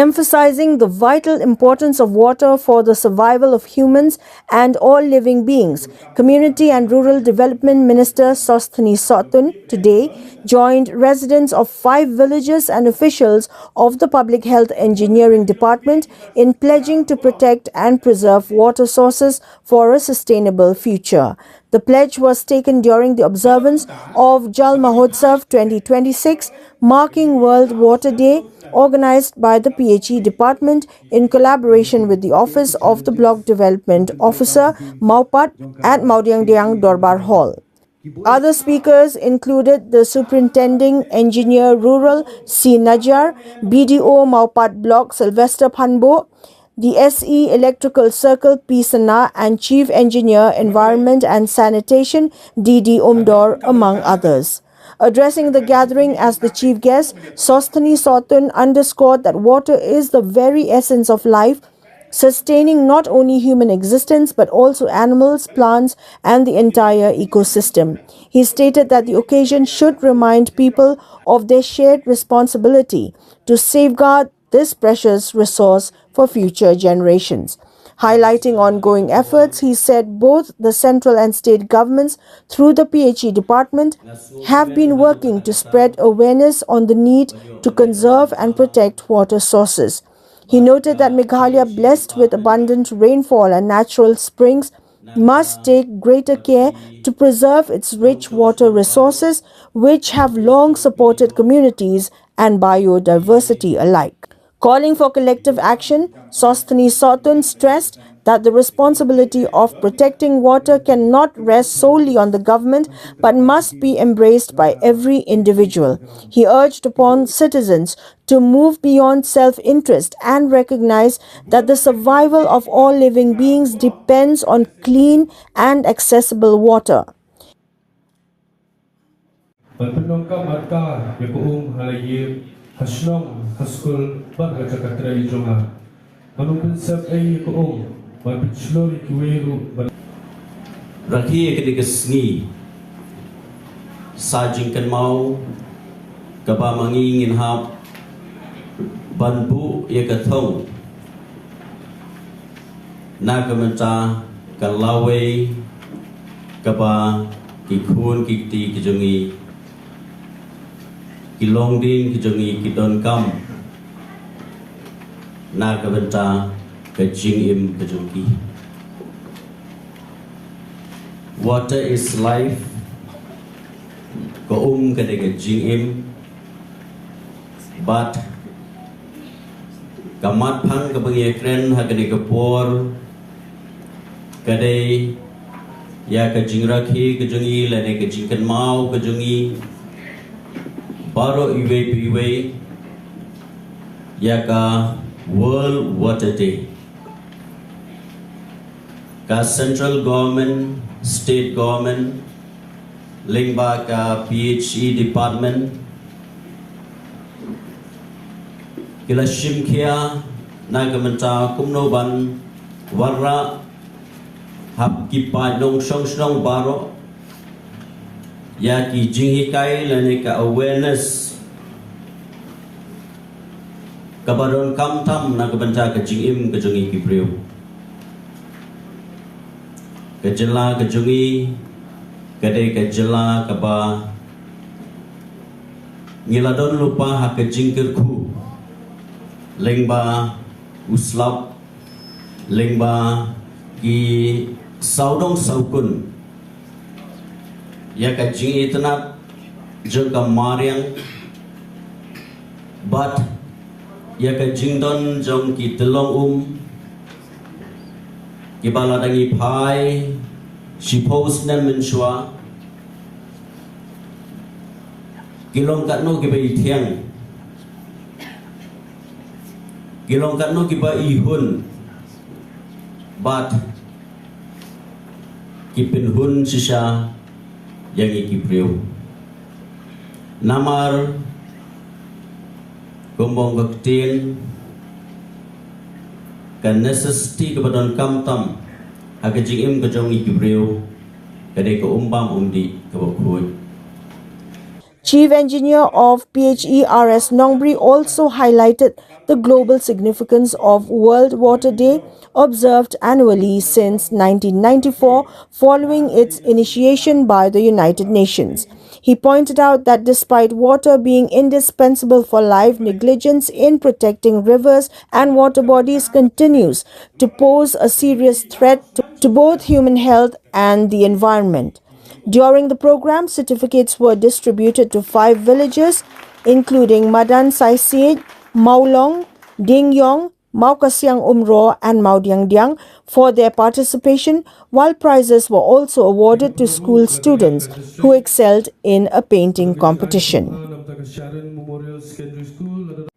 emphasizing the vital importance of water for the survival of humans and all living beings. Community and Rural Development Minister Sosthenes Sohtun today joined residents of 5 villages and officials of the Public Health Engineering Department in pledging to protect and preserve water sources for a sustainable future. The pledge was taken during the observance of Jal Mahotsav 2026, marking World Water Day, organized by the PHE department in collaboration with the Office of the Block Development Officer, Maupat, at Maudiangdiang Dorbar Hall. Other speakers included the Superintending Engineer Rural C. Najar, BDO Maupat Block Sylvester Panbo, the SE Electrical Circle P. Sana, and Chief Engineer Environment and Sanitation DD Umdor, among others. Addressing the gathering as the chief guest, Sosthenes Sohtun underscored that water is the very essence of life, sustaining not only human existence but also animals, plants, and the entire ecosystem. He stated that the occasion should remind people of their shared responsibility to safeguard this precious resource for future generations. Highlighting ongoing efforts, he said both the central and state governments, through the PHE department, have been working to spread awareness on the need to conserve and protect water sources. He noted that Meghalaya, blessed with abundant rainfall and natural springs, must take greater care to preserve its rich water resources, which have long supported communities and biodiversity alike. Calling for collective action, Sosthenes Sohtun stressed that the responsibility of protecting water cannot rest solely on the government but must be embraced by every individual. He urged upon citizens to move beyond self-interest and recognize that the survival of all living beings depends on clean and accessible water. Hasnong haskul bar hakakatra ijonga manung pensep ay koong mapichlori kiweru rakhi ekedigesngi sajingkan mau kaba mangingin hap banbu yakathong nagamanta kalawe kaba kikun kikti kijongi Kilong din kijongi kidon kam na kabenta kajing im kajongi. Water is life. Ko kade kajing im. But kamat pang kabangekren hakade kapor kade ya kajing rakhi kajongi lane kajing kan mau kajongi. Baro iwe yaka World Water Day. Ka central government, state government, lingba ka PHE department, kila shimkia nagamanta kumnoban warra hap kipa nong shong baro ya ki jinghikai lane ka awareness kabadon kamtam na kabanta ka jingim ka jungi ki priu ka jela ka jungi kade ka jela ka ba ngiladon lupa ha ka jingkir khu lengba uslap lengba ki saudong saukun ya ka jing itna jengka mariang but ya ka jingdon jong ki telong ki baladangi phai shipos nan menshwa kilong katno ki bai thiang kilong katno ki ba ihun but ki pinhun sisha yang ikipriu namar gombong gaktin kan necessity kepadon kamtam agajing im kajong ikipriu kade ko umbam undi kabokun. Chief Engineer of PHERS Nongbri also highlighted the global significance of World Water Day, observed annually since 1994 following its initiation by the United Nations. He pointed out that despite water being indispensable for life, negligence in protecting rivers and water bodies continues to pose a serious threat to both human health and the environment. During the program, certificates were distributed to 5 villages, including Madan Saisied, Maulong, Dingyong, Maukasiang Umro, and Maudiangdiang for their participation, while prizes were also awarded to school students who excelled in a painting competition. Sharon Memorial Secondary School.